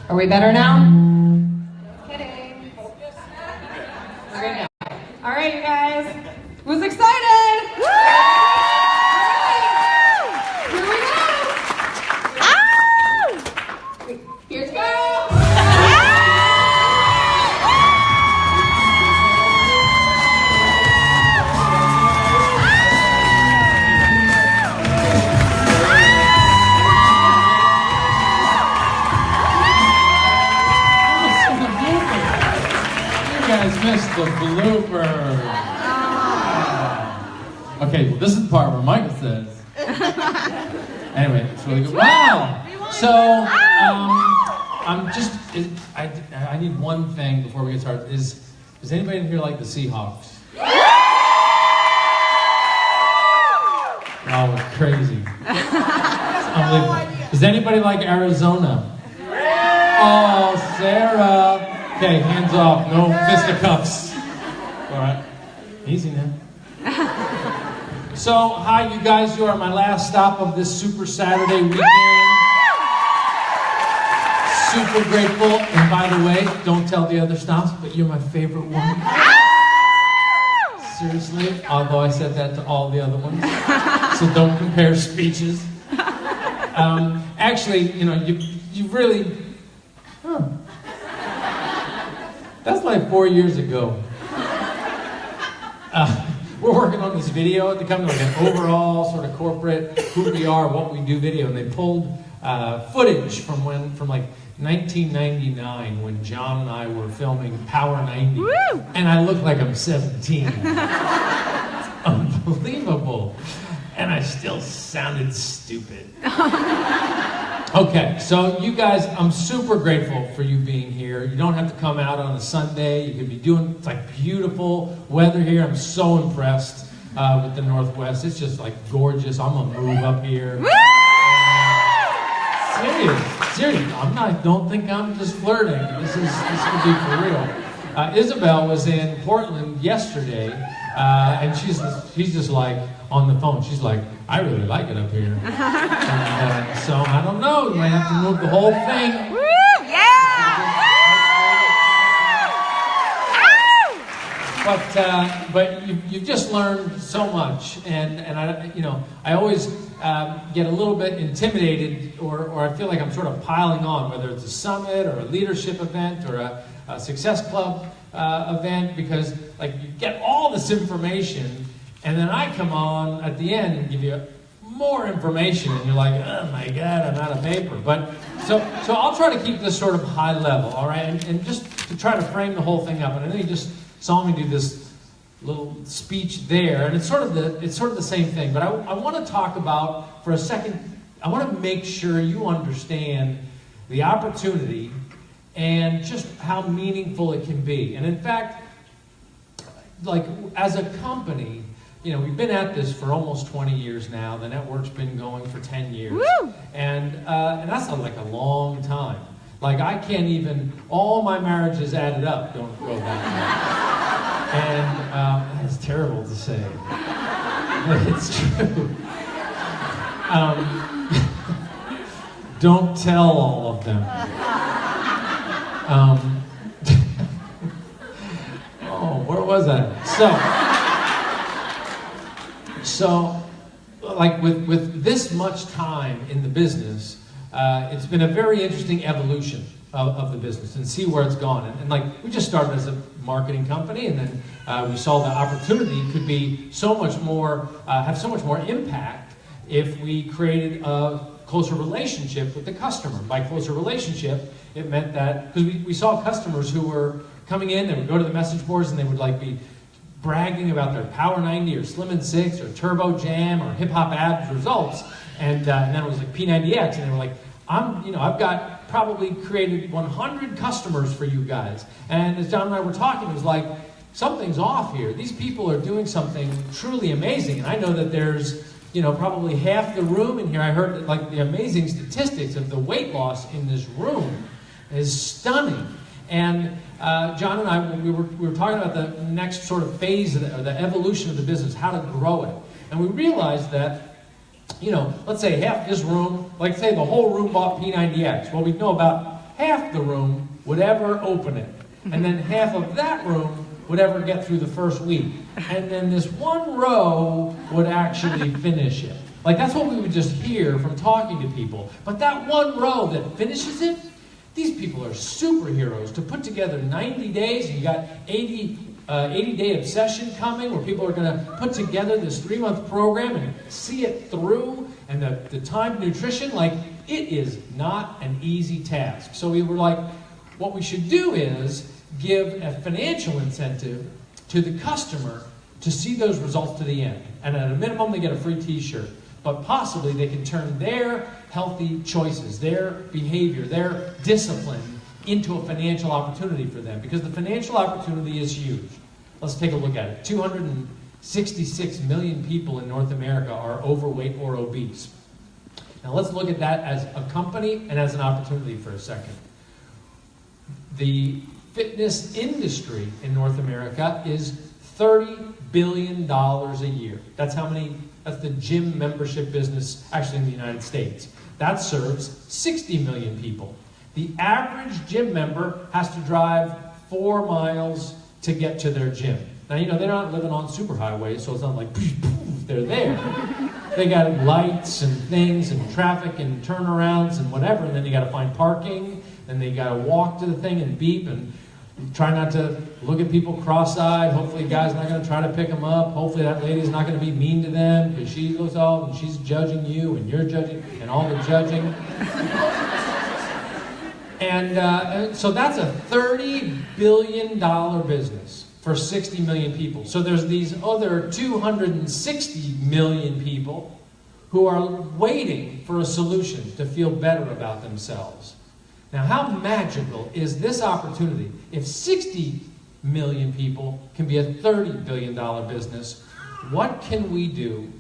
Are we better now? Kidding. Okay, now. All right, you guys. Who's excited? Woo! Here we go. Here's go. Missed the blooper. Okay, well, this is the part where Michael says. Anyway, it's really good. Wow. So, I'm just. I need one thing before we get started. Does anybody in here like the Seahawks? Oh, it's crazy. It's unbelievable. Does anybody like Arizona? Oh, Sarah. Okay, hands off, no fisticuffs. All right, easy now. So, hi, you guys. You are my last stop of this Super Saturday weekend. Super grateful. And by the way, don't tell the other stops, but you're my favorite one. Seriously, although I said that to all the other ones. So don't compare speeches. Actually, you know, you really... That's like 4 years ago. We're working on this video at the company, like an overall sort of corporate who we are, what we do video, and they pulled footage from like 1999 when John and I were filming Power 90. Woo! And I look like I'm 17. It's unbelievable. And I still sounded stupid. Okay, so you guys, I'm super grateful for you being here. You don't have to come out on a Sunday. You could be doing, it's like beautiful weather here. I'm so impressed with the Northwest. It's just like gorgeous. I'm gonna move up here. Serious. Don't think I'm just flirting. This could be for real. Isabel was in Portland yesterday, and she's just like on the phone. She's like, I really like it up here. And, so I don't know. You might have to move the whole thing. Woo! Yeah! But you've just learned so much, and I always get a little bit intimidated, or I feel like I'm sort of piling on, whether it's a summit or a leadership event or a Success Club event, because like you get all this information, and then I come on at the end and give you more information, and you're like, oh my God, I'm out of paper. But so I'll try to keep this sort of high level, all right, and just to try to frame the whole thing up. And I know you just saw me do this little speech there, and it's sort of the same thing. But I want to talk about for a second. I want to make sure you understand the opportunity and just how meaningful it can be. And in fact, like as a company, you know, we've been at this for almost 20 years now. The network's been going for 10 years. Woo! And that's like a long time. Like I can't even, all my marriages added up don't go that long. And that's terrible to say, but it's true. Don't tell all of them. Oh, where was I? So, like with this much time in the business, it's been a very interesting evolution of the business and see where it's gone. And like we just started as a marketing company, and then we saw the opportunity could be so much more, have so much more impact if we created a closer relationship with the customer. By closer relationship, it meant that, because we saw customers who were coming in, they would go to the message boards and they would like be bragging about their Power 90 or Slim and 6 or Turbo Jam or Hip Hop Abs results, and then it was like P90X, and they were like, I've got probably created 100 customers for you guys. And as John and I were talking, it was like, something's off here. These people are doing something truly amazing, and I know that there's probably half the room in here. I heard that, like, the amazing statistics of the weight loss in this room is stunning. And John and I, we were talking about the next sort of phase of the evolution of the business, how to grow it. And we realized that, let's say half this room, like say the whole room bought P90X. Well, we know about half the room would ever open it. And then half of that room would ever get through the first week. And then this one row would actually finish it. Like, that's what we would just hear from talking to people. But that one row that finishes it, these people are superheroes. To put together 90 days, and you got 80-day obsession coming, where people are going to put together this 3-month program and see it through, and the timed nutrition, like, it is not an easy task. So we were like, what we should do is give a financial incentive to the customer to see those results to the end. And at a minimum, they get a free t-shirt. But possibly they can turn their healthy choices, their behavior, their discipline into a financial opportunity for them. Because the financial opportunity is huge. Let's take a look at it. 266 million people in North America are overweight or obese. Now let's look at that as a company and as an opportunity for a second. The fitness industry in North America is $30 billion a year. That's the gym membership business actually in the United States. That serves 60 million people. The average gym member has to drive 4 miles to get to their gym. Now, you know, they're not living on superhighways, so it's not like they're there. They got lights and things and traffic and turnarounds and whatever, and then you got to find parking, and they got to walk to the thing and beep and try not to look at people cross-eyed. Hopefully the guy's not going to try to pick them up. Hopefully that lady's not going to be mean to them because she looks off and she's judging you and you're judging and all the judging. And so that's a $30 billion business for 60 million people. So there's these other 260 million people who are waiting for a solution to feel better about themselves. Now, how magical is this opportunity? If 60 million people can be a $30 billion business, what can we do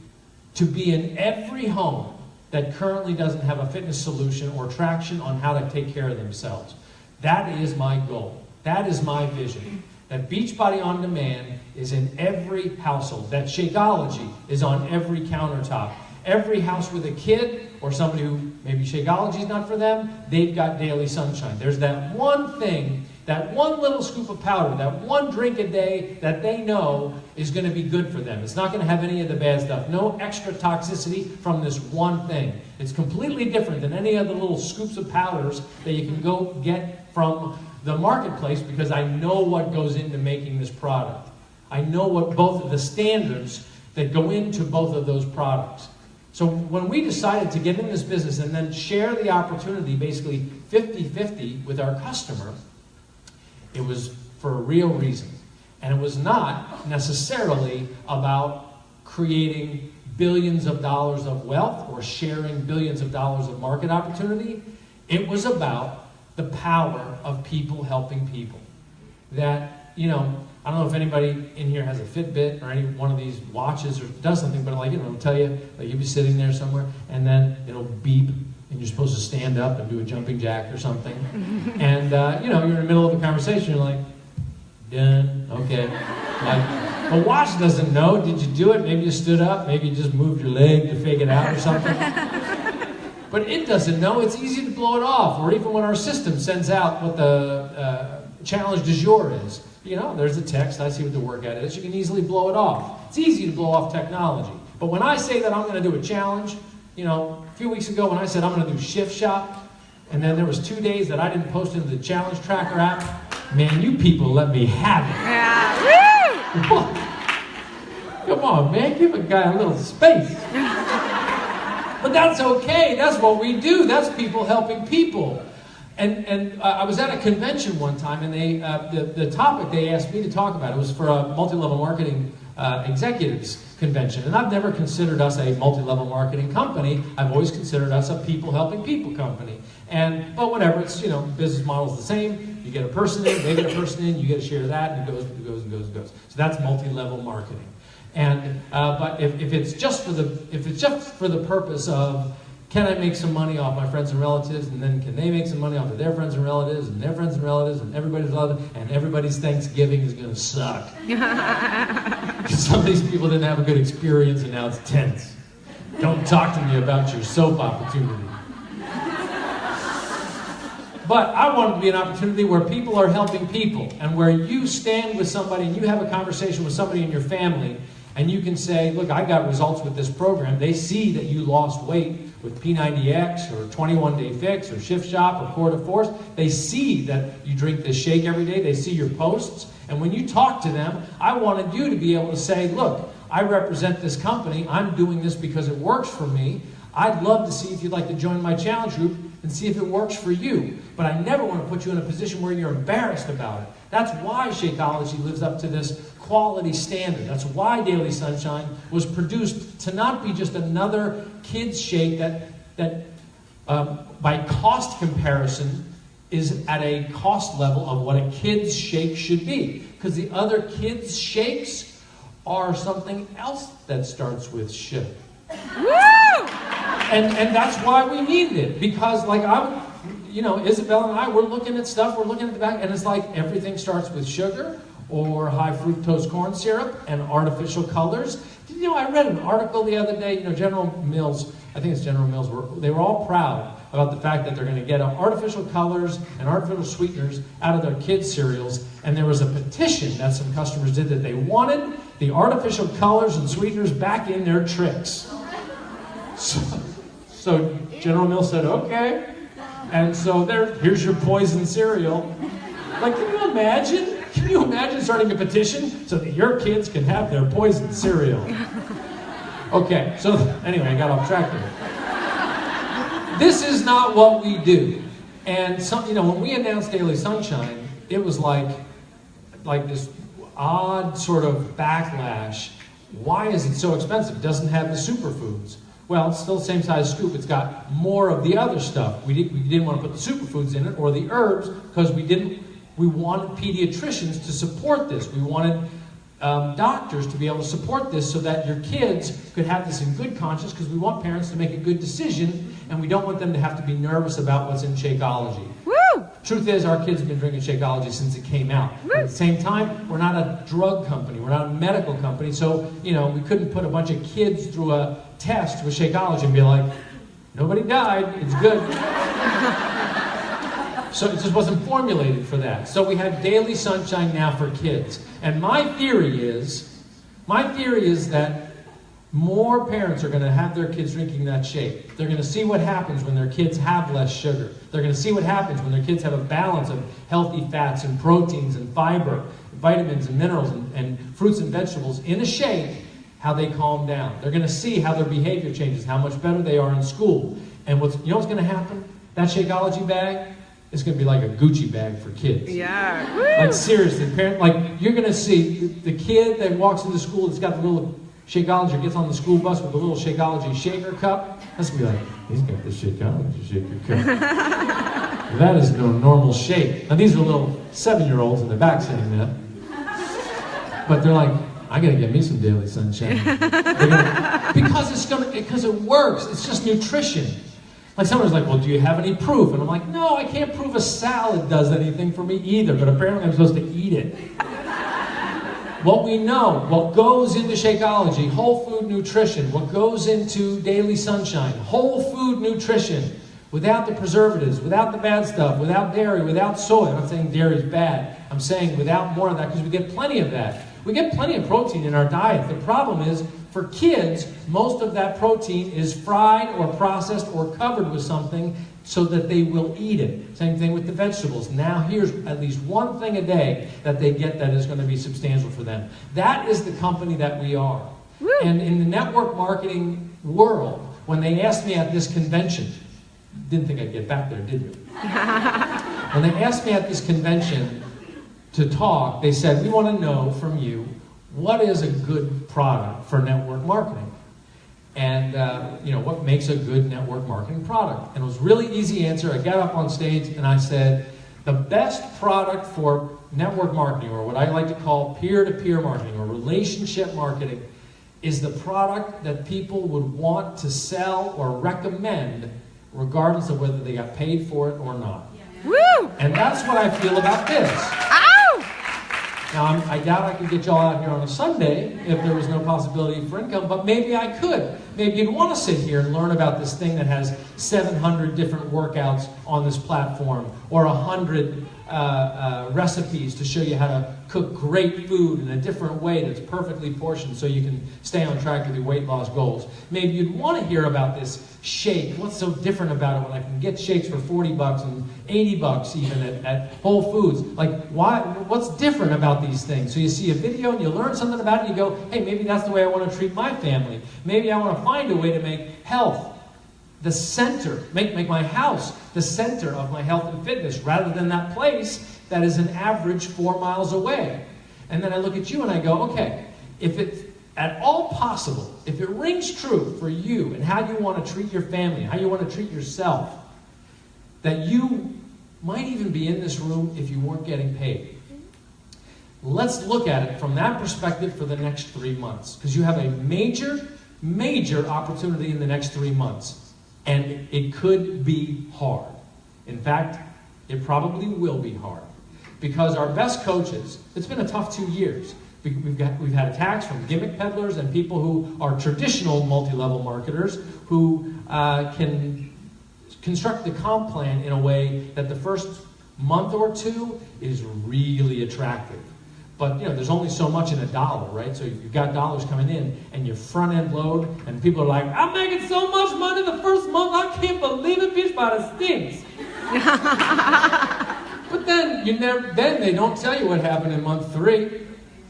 to be in every home that currently doesn't have a fitness solution or traction on how to take care of themselves? That is my goal. That is my vision. That Beachbody On Demand is in every household. That Shakeology is on every countertop. Every house with a kid or somebody who maybe Shakeology is not for them, they've got Daily Sunshine. There's that one thing, that one little scoop of powder, that one drink a day that they know is going to be good for them. It's not going to have any of the bad stuff. No extra toxicity from this one thing. It's completely different than any of the little scoops of powders that you can go get from the marketplace, because I know what goes into making this product. I know what both of the standards that go into both of those products. So when we decided to get in this business and then share the opportunity, basically 50-50 with our customer, it was for a real reason. And it was not necessarily about creating billions of dollars of wealth or sharing billions of dollars of market opportunity. It was about the power of people helping people. That, you know, I don't know if anybody in here has a Fitbit or any one of these watches or does something, but like, you know, it'll tell you, like you'll be sitting there somewhere and then it'll beep and you're supposed to stand up and do a jumping jack or something. And, you know, you're in the middle of a conversation, you're like, done, okay. Like, the watch doesn't know, did you do it? Maybe you stood up, maybe you just moved your leg to fake it out or something. But it doesn't know, it's easy to blow it off. Or even when our system sends out what the challenge du jour is. You know, there's a text, I see what the workout is, you can easily blow it off. It's easy to blow off technology. But when I say that I'm going to do a challenge, you know, a few weeks ago when I said I'm going to do Shift Shop, and then there was 2 days that I didn't post into the challenge tracker app, man, you people let me have it. Yeah. Come on, man, give a guy a little space. But that's okay, that's what we do, that's people helping people. And I was at a convention one time, and they the topic they asked me to talk about, it was for a multi-level marketing executives convention. And I've never considered us a multi-level marketing company. I've always considered us a people helping people company. But whatever, it's, you know, business model's the same. You get a person in, they get a person in, you get to share that, and it goes and goes and goes and goes. So that's multi-level marketing. And but if it's just for the purpose of, can I make some money off my friends and relatives, and then can they make some money off of their friends and relatives, and their friends and relatives, and everybody's relatives, and everybody's Thanksgiving is going to suck. Because some of these people didn't have a good experience, and now it's tense. Don't talk to me about your soap opportunity. But I want it to be an opportunity where people are helping people, and where you stand with somebody and you have a conversation with somebody in your family, and you can say, look, I got results with this program. They see that you lost weight with P90X or 21-Day Fix or Shift Shop or Core to Force. They see that you drink this shake every day. They see your posts. And when you talk to them, I wanted you to be able to say, look, I represent this company. I'm doing this because it works for me. I'd love to see if you'd like to join my challenge group and see if it works for you. But I never want to put you in a position where you're embarrassed about it. That's why Shakeology lives up to this quality standard. That's why Daily Sunshine was produced to not be just another kids shake that by cost comparison is at a cost level of what a kid's shake should be. Because the other kids' shakes are something else that starts with sh. And that's why we needed it. Because like Isabel and I, we're looking at stuff, we're looking at the back, and it's like everything starts with sugar or high fructose corn syrup and artificial colors. I read an article the other day, General Mills, I think it's General Mills, they were all proud about the fact that they're going to get artificial colors and artificial sweeteners out of their kids' cereals. And there was a petition that some customers did that they wanted the artificial colors and sweeteners back in their tricks. So General Mills said, okay. And so here's your poison cereal. Like, can you imagine? Can you imagine starting a petition so that your kids can have their poison cereal? Okay, so anyway, I got off track there. This is not what we do. And when we announced Daily Sunshine, it was like this odd sort of backlash. Why is it so expensive? It doesn't have the superfoods. Well, it's still the same size scoop. It's got more of the other stuff. We didn't want to put the superfoods in it or the herbs because we wanted pediatricians to support this. We wanted doctors to be able to support this so that your kids could have this in good conscience, because we want parents to make a good decision, and we don't want them to have to be nervous about what's in Shakeology. Woo! Truth is, our kids have been drinking Shakeology since it came out. But at the same time, we're not a drug company. We're not a medical company. So, we couldn't put a bunch of kids through a test with Shakeology and be like, nobody died, it's good. So it just wasn't formulated for that. So we have Daily Sunshine now for kids. And my theory is that more parents are going to have their kids drinking that shake. They're going to see what happens when their kids have less sugar. They're going to see what happens when their kids have a balance of healthy fats and proteins and fiber, vitamins and minerals and fruits and vegetables in a shake, how they calm down. They're going to see how their behavior changes, how much better they are in school. And what's going to happen? That Shakeology bag, it's going to be like a Gucci bag for kids. Yeah. Like seriously, you're going to see the kid that walks into school that's got the little Shakeology, gets on the school bus with the little Shakeology shaker cup. That's going to be like, he's got the Shakeology shaker cup. That is no normal shake. Now these are little 7-year-olds in the back saying that. But they're like, I got to get me some Daily Sunshine. Because it works. It's just nutrition. Like someone's like, well, do you have any proof? And I'm like, no, I can't prove a salad does anything for me either, but apparently I'm supposed to eat it. What we know, what goes into Shakeology, whole food nutrition, what goes into Daily Sunshine, whole food nutrition, without the preservatives, without the bad stuff, without dairy, without soy. I'm not saying dairy is bad. I'm saying without more of that, because we get plenty of that. We get plenty of protein in our diet. The problem is, for kids, most of that protein is fried or processed or covered with something so that they will eat it. Same thing with the vegetables. Now here's at least one thing a day that they get that is going to be substantial for them. That is the company that we are. Woo. And in the network marketing world, when they asked me at this convention, didn't think I'd get back there, did you? When they asked me at this convention to talk, they said, we want to know from you, what is a good product for network marketing? And, what makes a good network marketing product? And it was a really easy answer. I got up on stage and I said, the best product for network marketing, or what I like to call peer-to-peer marketing or relationship marketing, is the product that people would want to sell or recommend regardless of whether they got paid for it or not. Woo! And that's what I feel about this. Now, I doubt I could get y'all out here on a Sunday if there was no possibility for income, but maybe I could. maybe you'd want to sit here and learn about this thing that has 700 different workouts on this platform, or 100 recipes to show you how to cook great food in a different way that's perfectly portioned so you can stay on track with your weight loss goals. Maybe you'd want to hear about this shake. What's so different about it when I can get shakes for 40 bucks and 80 bucks even at Whole Foods? Like, why? What's different about these things? So you see a video and you learn something about it and you go, hey, maybe that's the way I want to treat my family. Maybe I want to find a way to make health the center, make my house the center of my health and fitness, rather than that place that is an average 4 miles away. And then I look at you and I go, okay, if it's at all possible, if it rings true for you and how you want to treat your family, how you want to treat yourself, that you might even be in this room if you weren't getting paid. Let's look at it from that perspective for the next 3 months, because you have a major, major opportunity in the next 3 months. And it could be hard. In fact, it probably will be hard. Because our best coaches, it's been a tough 2 years. We've had attacks from gimmick peddlers and people who are traditional multi-level marketers who can construct the comp plan in a way that the first month or two is really attractive. But there's only so much in a dollar, right? So you've got dollars coming in, and you front end load, and people are like, "I'm making so much money the first month, I can't believe it, Beachbody stinks." But then they don't tell you what happened in month 3,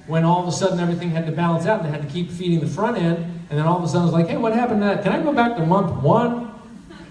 when all of a sudden everything had to balance out, and they had to keep feeding the front end, and then all of a sudden it's like, "Hey, what happened to that? Can I go back to month 1?"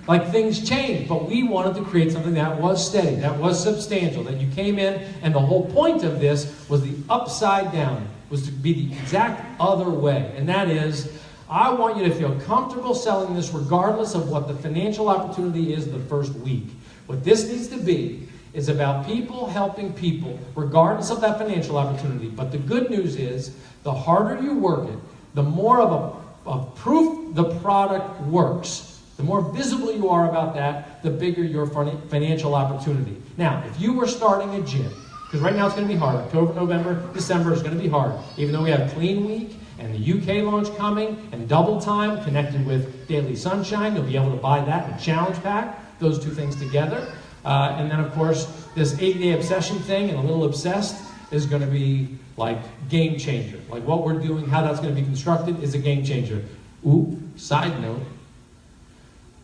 Like, things changed, but we wanted to create something that was steady, that was substantial, that you came in, and the whole point of this was the upside down, was to be the exact other way. And that is, I want you to feel comfortable selling this regardless of what the financial opportunity is the first week. What this needs to be is about people helping people, regardless of that financial opportunity. But the good news is, the harder you work it, the more of a proof the product works. The more visible you are about that, the bigger your financial opportunity. Now, if you were starting a gym, because right now it's going to be hard. October, November, December is going to be hard. Even though we have Clean Week and the UK launch coming and Double Time connected with Daily Sunshine, you'll be able to buy that in a challenge pack, those two things together. And then, of course, this 80-day obsession thing and a little obsessed is going to be like game changer. Like what we're doing, how that's going to be constructed is a game changer. Ooh, side note.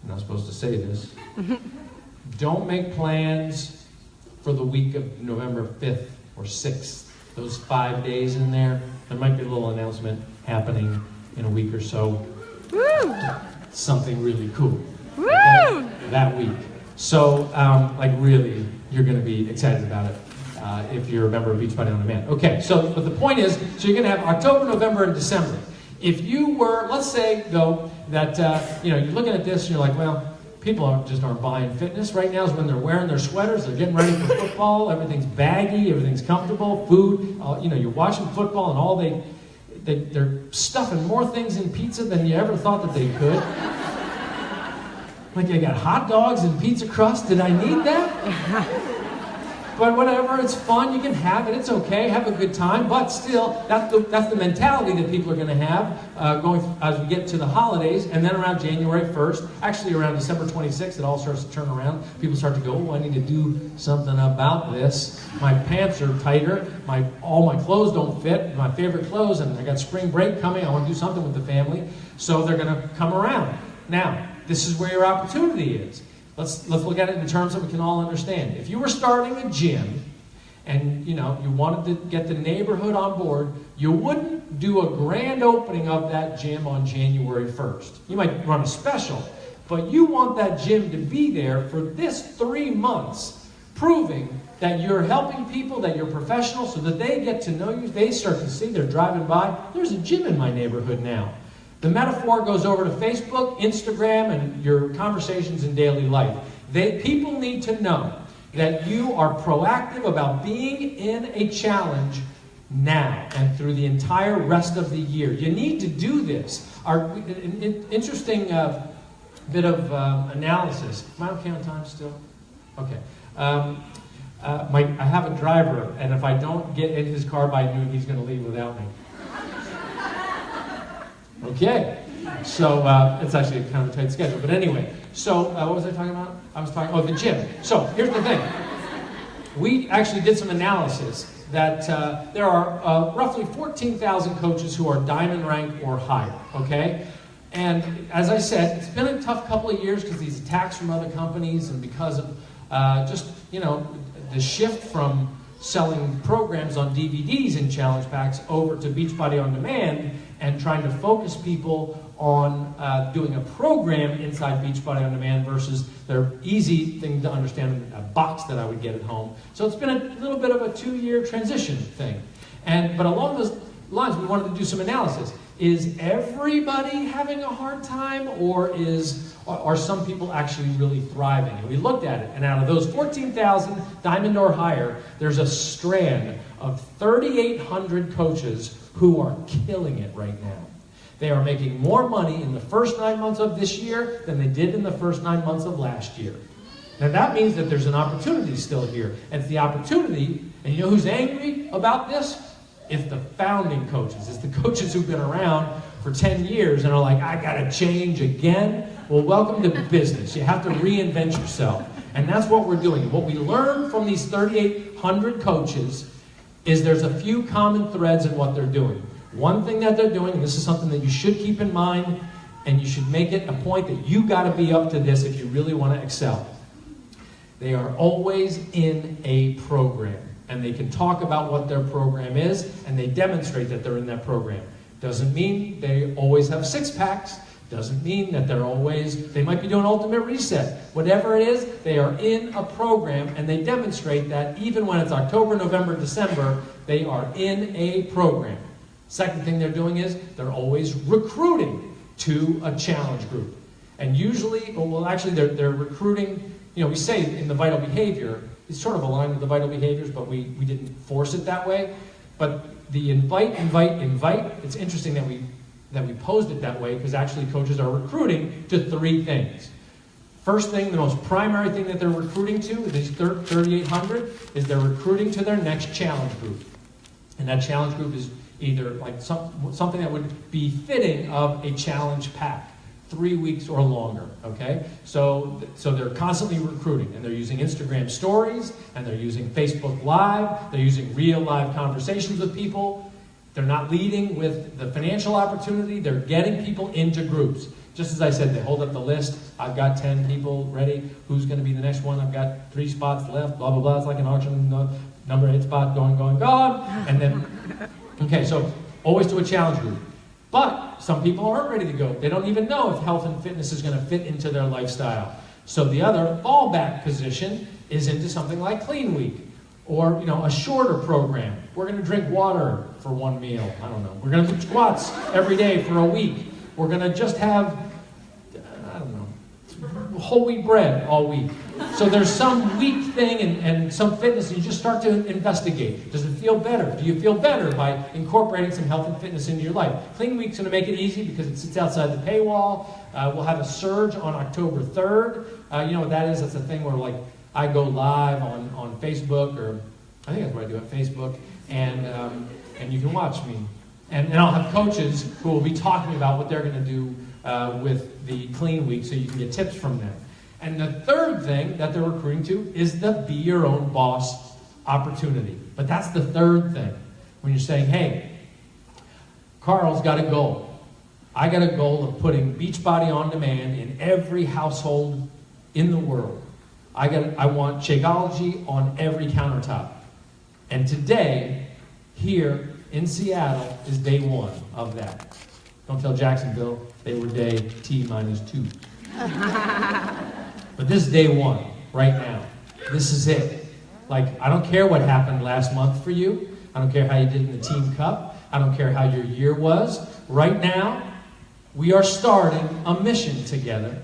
I'm not supposed to say this. Don't make plans for the week of November 5th or 6th. Those 5 days in there. There might be a little announcement happening in a week or so. Woo! Something really cool. Woo! Okay? That week. So, like really, you're going to be excited about it if you're a member of Beachbody On Demand. Okay, so, but the point is, so you're going to have October, November, and December. If you were, let's say, though, that, you're looking at this and you're like, well, people aren't buying fitness right now. Is when they're wearing their sweaters, they're getting ready for football, everything's baggy, everything's comfortable, food, you're watching football and all they're stuffing more things in pizza than you ever thought that they could. Like, they got hot dogs and pizza crust, did I need that? But whatever, it's fun, you can have it, it's okay, have a good time, but still, that's the mentality that people are going to have going as we get to the holidays, and then around January 1st, actually around December 26th, it all starts to turn around. People start to go, oh, I need to do something about this. My pants are tighter, all my clothes don't fit, my favorite clothes, and I got spring break coming, I want to do something with the family, so they're going to come around. Now, this is where your opportunity is. Let's look at it in terms that we can all understand. If you were starting a gym and you wanted to get the neighborhood on board, you wouldn't do a grand opening of that gym on January 1st. You might run a special, but you want that gym to be there for this 3 months, proving that you're helping people, that you're professional, so that they get to know you. They start to see, they're driving by, there's a gym in my neighborhood now. The metaphor goes over to Facebook, Instagram, and your conversations in daily life. People need to know that you are proactive about being in a challenge now and through the entire rest of the year. You need to do this. An interesting bit of analysis. Am I okay on time still? Okay. I have a driver, and if I don't get in his car by noon, he's going to leave without me. Okay. So it's actually kind of a tight schedule. But anyway, so what was I talking about? I was talking, the gym. So here's the thing. We actually did some analysis that there are roughly 14,000 coaches who are diamond rank or higher, okay? And as I said, it's been a tough couple of years because these attacks from other companies and because of just, the shift from selling programs on DVDs in challenge packs over to Beachbody On Demand and trying to focus people on doing a program inside Beachbody On Demand versus their easy thing to understand, a box that I would get at home. So it's been a little bit of a 2-year transition thing. But along those lines, we wanted to do some analysis. Is everybody having a hard time, or are some people actually really thriving? And we looked at it, and out of those 14,000 diamond or higher, there's a strand of 3,800 coaches who are killing it right now. They are making more money in the first 9 months of this year than they did in the first 9 months of last year. Now that means that there's an opportunity still here. And it's the opportunity, and you know who's angry about this? It's the founding coaches. It's the coaches who've been around for 10 years and are like, I gotta change again. Well, welcome to business. You have to reinvent yourself. And that's what we're doing. What we learned from these 3,800 coaches is there's a few common threads in what they're doing. One thing that they're doing, and this is something that you should keep in mind, and you should make it a point that you gotta be up to this if you really wanna excel. They are always in a program. And they can talk about what their program is, and they demonstrate that they're in that program. Doesn't mean they always have 6-packs. Doesn't mean that they might be doing Ultimate Reset. Whatever it is, they are in a program, and they demonstrate that even when it's October, November, December, they are in a program. Second thing they're doing is they're always recruiting to a challenge group. And usually, they're recruiting, we say in the vital behavior, it's sort of aligned with the vital behaviors, but we didn't force it that way. But the invite, it's interesting that we posed it that way because actually coaches are recruiting to 3 things. First thing, the most primary thing that they're recruiting to, these 3,800, is they're recruiting to their next challenge group. And that challenge group is either like something that would be fitting of a challenge pack. 3 weeks or longer, okay? So they're constantly recruiting, and they're using Instagram stories, and they're using Facebook Live, they're using real live conversations with people. They're not leading with the financial opportunity, they're getting people into groups. Just as I said, they hold up the list, I've got 10 people ready, who's gonna be the next one? I've got 3 spots left, blah, blah, blah. It's like an auction, number 8 spot, going, gone. And then, okay, so always to a challenge group. But some people aren't ready to go. They don't even know if health and fitness is going to fit into their lifestyle. So the other fallback position is into something like Clean Week or a shorter program. We're going to drink water for 1 meal. I don't know. We're going to do squats every day for a week. We're going to just have, whole wheat bread all week. So there's some weak thing and some fitness, and you just start to investigate. Does it feel better? Do you feel better by incorporating some health and fitness into your life? Clean Week's going to make it easy because it sits outside the paywall. We'll have a surge on October 3rd. You know what that is? That's a thing where I go live on Facebook, or I think that's what I do on Facebook, and you can watch me. And I'll have coaches who will be talking about what they're going to do with the Clean Week so you can get tips from them. And the third thing that they're recruiting to is the be your own boss opportunity. But that's the third thing. When you're saying, hey, Carl's got a goal. I got a goal of putting Beachbody On Demand in every household in the world. I want Shakeology on every countertop. And today, here in Seattle, is day 1 of that. Don't tell Jacksonville, they were day T-2. But this is day 1, right now. This is it. I don't care what happened last month for you. I don't care how you did in the Team Cup. I don't care how your year was. Right now, we are starting a mission together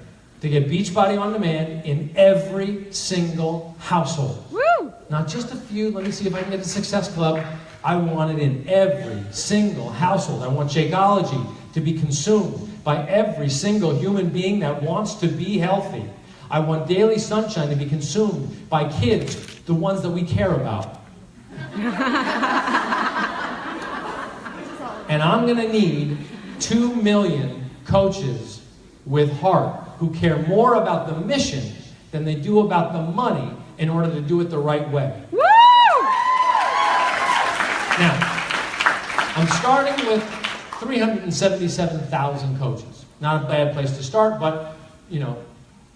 to get Beachbody On Demand in every single household. Woo! Not just a few. Let me see if I can get the Success Club. I want it in every single household. I want Shakeology to be consumed by every single human being that wants to be healthy. I want Daily Sunshine to be consumed by kids, the ones that we care about. And I'm going to need 2 million coaches with heart who care more about the mission than they do about the money in order to do it the right way. Woo! Now, I'm starting with 377,000 coaches. Not a bad place to start, but, you know,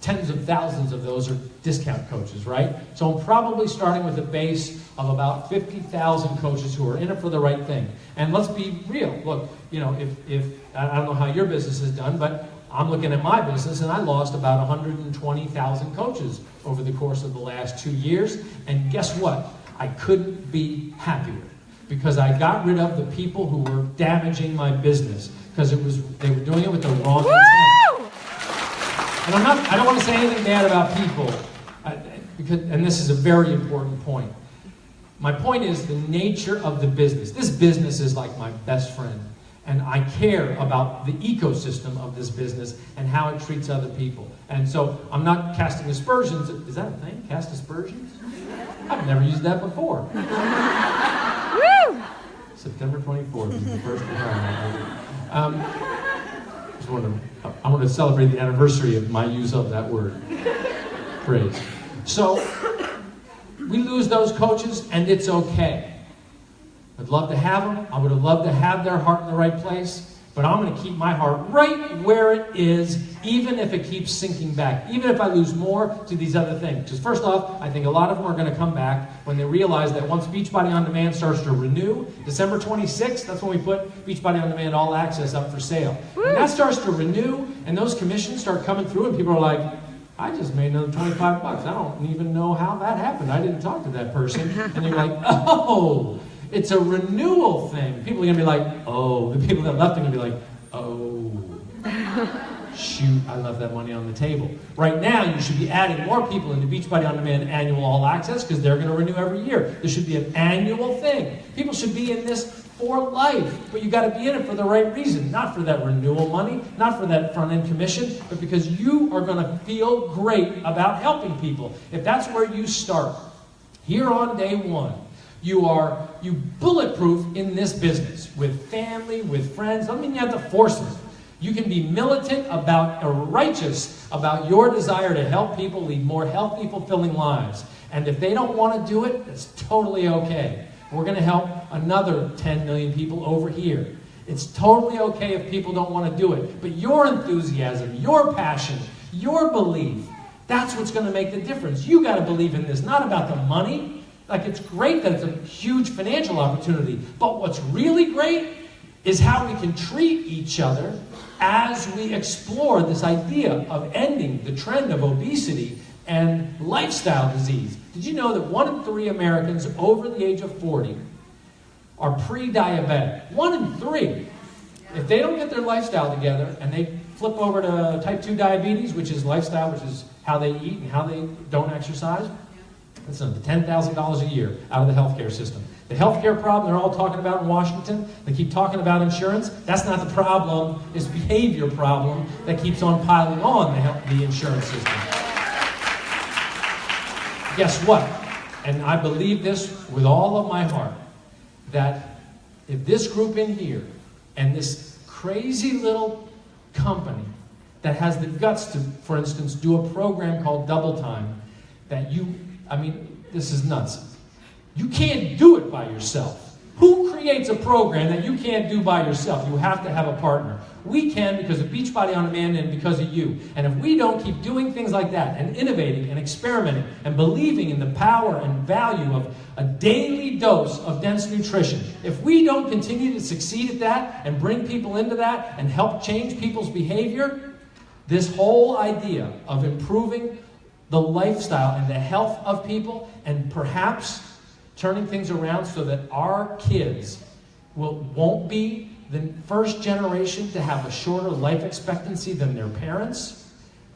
tens of thousands of those are discount coaches, right? So I'm probably starting with a base of about 50,000 coaches who are in it for the right thing. And let's be real. Look, you know, if I don't know how your business is done, but I'm looking at my business and I lost about 120,000 coaches over the course of the last 2 years. And guess what? I couldn't be happier because I got rid of the people who were damaging my business because they were doing it with the wrong intent. And I don't want to say anything bad about people, and this is a very important point. My point is the nature of the business. This business is like my best friend, and I care about the ecosystem of this business and how it treats other people. And so I'm not casting aspersions. Is that a thing? Cast aspersions? I've never used that before. September 24th is the first time. I want to celebrate the anniversary of my use of that word. Phrase. So, we lose those coaches, and it's okay. I'd love to have them. I would have loved to have their heart in the right place. But I'm going to keep my heart right where it is, even if it keeps sinking back. Even if I lose more to these other things. Because first off, I think a lot of them are going to come back when they realize that once Beachbody On Demand starts to renew, December 26th, that's when we put Beachbody On Demand All Access up for sale. When that starts to renew, and those commissions start coming through, and people are like, I just made another 25 bucks. I don't even know how that happened. I didn't talk to that person. And you're like, oh, it's a renewal thing. People are going to be like, oh. The people that left are going to be like, oh. Shoot, I left that money on the table. Right now, you should be adding more people into Beachbody On Demand Annual All Access because they're going to renew every year. There should be an annual thing. People should be in this for life, but you got to be in it for the right reason. Not for that renewal money, not for that front-end commission, but because you are going to feel great about helping people. If that's where you start, here on day one, you bulletproof in this business with family, with friends. I mean, you have to force it. You can be militant about, or righteous about your desire to help people lead more healthy, fulfilling lives. And if they don't want to do it, it's totally okay. We're going to help another 10 million people over here. It's totally okay if people don't want to do it. But your enthusiasm, your passion, your belief, that's what's going to make the difference. You got to believe in this, not about the money. Like, it's great that it's a huge financial opportunity, but what's really great is how we can treat each other as we explore this idea of ending the trend of obesity and lifestyle disease. Did you know that 1 in 3 Americans over the age of 40 are pre-diabetic? 1 in 3. If they don't get their lifestyle together and they flip over to type 2 diabetes, which is lifestyle, which is how they eat and how they don't exercise, that's $10,000 a year out of the healthcare system. The healthcare problem they're all talking about in Washington, they keep talking about insurance. That's not the problem. It's behavior problem that keeps on piling on the insurance system. Guess what? And I believe this with all of my heart, that if this group in here and this crazy little company that has the guts to, for instance, do a program called Double Time, this is nuts. You can't do it by yourself. Who creates a program that you can't do by yourself? You have to have a partner. We can because of Beachbody On Demand and because of you. And if we don't keep doing things like that and innovating and experimenting and believing in the power and value of a daily dose of dense nutrition, if we don't continue to succeed at that and bring people into that and help change people's behavior, this whole idea of improving the lifestyle and the health of people and perhaps turning things around so that our kids won't be the first generation to have a shorter life expectancy than their parents,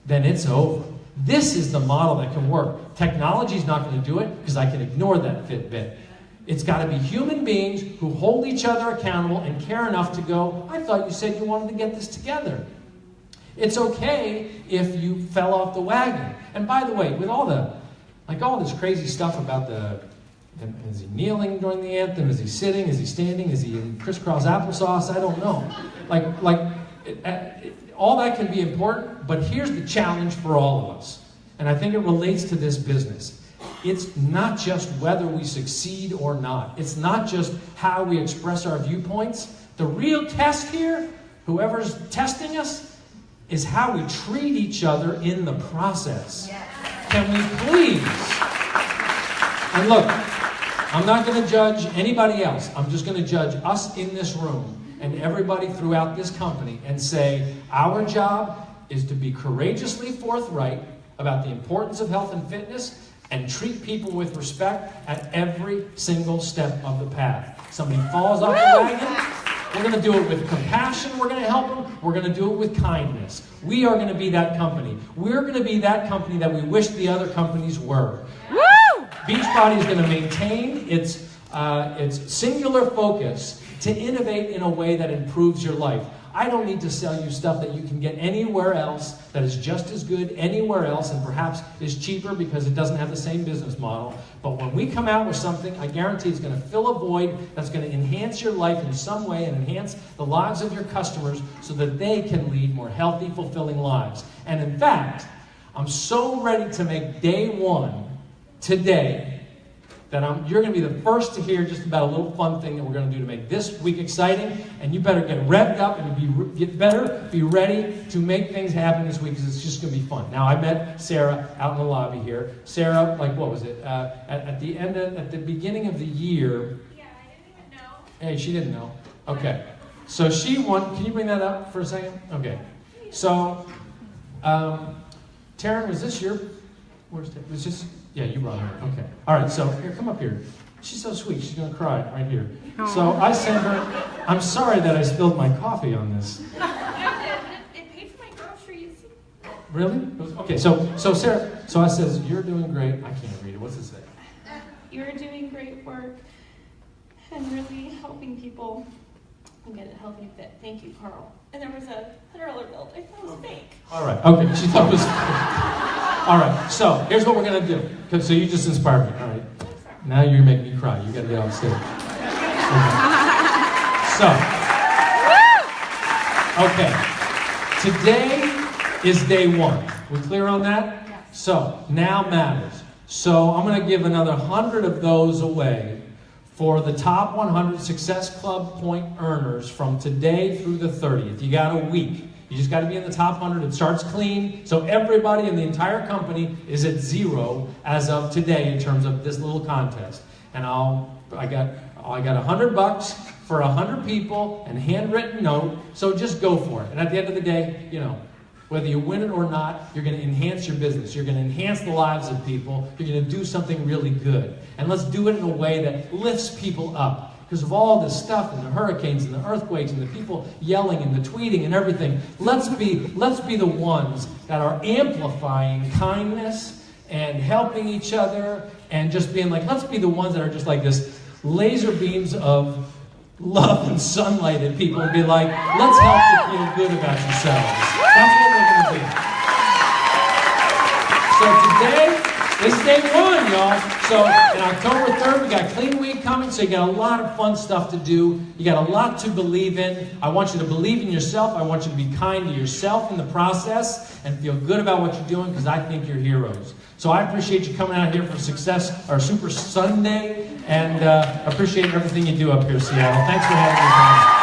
then it's over. This is the model that can work. Technology's not going to do it because I can ignore that Fitbit. It's got to be human beings who hold each other accountable and care enough to go, I thought you said you wanted to get this together. It's okay if you fell off the wagon. And by the way, with all this crazy stuff about is he kneeling during the anthem? Is he sitting? Is he standing? Is he in crisscross applesauce? I don't know. all that can be important, but here's the challenge for all of us. And I think it relates to this business. It's not just whether we succeed or not. It's not just how we express our viewpoints. The real test here, whoever's testing us, is how we treat each other in the process. Yes. Can we please? And look, I'm not going to judge anybody else. I'm just going to judge us in this room and everybody throughout this company and say, our job is to be courageously forthright about the importance of health and fitness and treat people with respect at every single step of the path. Somebody falls off the wagon, we're going to do it with compassion, we're going to help them, we're going to do it with kindness. We are going to be that company. We're going to be that company that we wish the other companies were. Beachbody is going to maintain its singular focus to innovate in a way that improves your life. I don't need to sell you stuff that you can get anywhere else that is just as good anywhere else and perhaps is cheaper because it doesn't have the same business model. But when we come out with something, I guarantee it's going to fill a void that's going to enhance your life in some way and enhance the lives of your customers so that they can lead more healthy, fulfilling lives. And in fact, I'm so ready to make day one today that you're going to be the first to hear just about a little fun thing that we're going to do to make this week exciting. And you better get revved up and be ready to make things happen this week because it's just going to be fun. Now, I met Sarah out in the lobby here. Sarah, like, what was it? At the beginning of the year. Yeah, I didn't even know. Hey, she didn't know. Okay. So she won. Can you bring that up for a second? Okay. So, Taryn, was this your? Where's Taryn? Was this? Yeah, you brought her. Okay. All right, so here, come up here. She's so sweet. She's going to cry right here. Aww. So I sent her, I'm sorry that I spilled my coffee on this. It paid for my groceries. Really? Okay, so Sarah, so I says, you're doing great. I can't read it. What's it say? You're doing great work and really helping people get healthy and fit. Thank you, Carl. And there was a $100 bill. I thought it was fake. All right. Okay. She thought it was fake. All right. So here's what we're going to do. So you just inspired me. All right. Now you're making me cry. You got to get off stage. Okay. So, today is day one. We clear on that? Yes. So now matters. So I'm going to give another 100 of those away for the top 100 Success Club point earners from today through the 30th. You got a week. You just got to be in the top 100. It starts clean. So everybody in the entire company is at 0 as of today in terms of this little contest. And I got $100 for 100 people and handwritten note. So just go for it. And at the end of the day, you know, whether you win it or not, you're going to enhance your business. You're going to enhance the lives of people. You're going to do something really good. And let's do it in a way that lifts people up. Because of all this stuff and the hurricanes and the earthquakes and the people yelling and the tweeting and everything, let's be the ones that are amplifying kindness and helping each other and just being like, let's be the ones that are just like this laser beams of love and sunlight at people and be like, let's help you feel good about yourselves. That's what we're going to do. So today is day one, y'all. So in October 3rd, we got Clean Week coming, so you got a lot of fun stuff to do. You got a lot to believe in. I want you to believe in yourself. I want you to be kind to yourself in the process and feel good about what you're doing because I think you're heroes. So I appreciate you coming out here for Success, or Super Sunday, and appreciate everything you do up here, Seattle. Thanks for having me.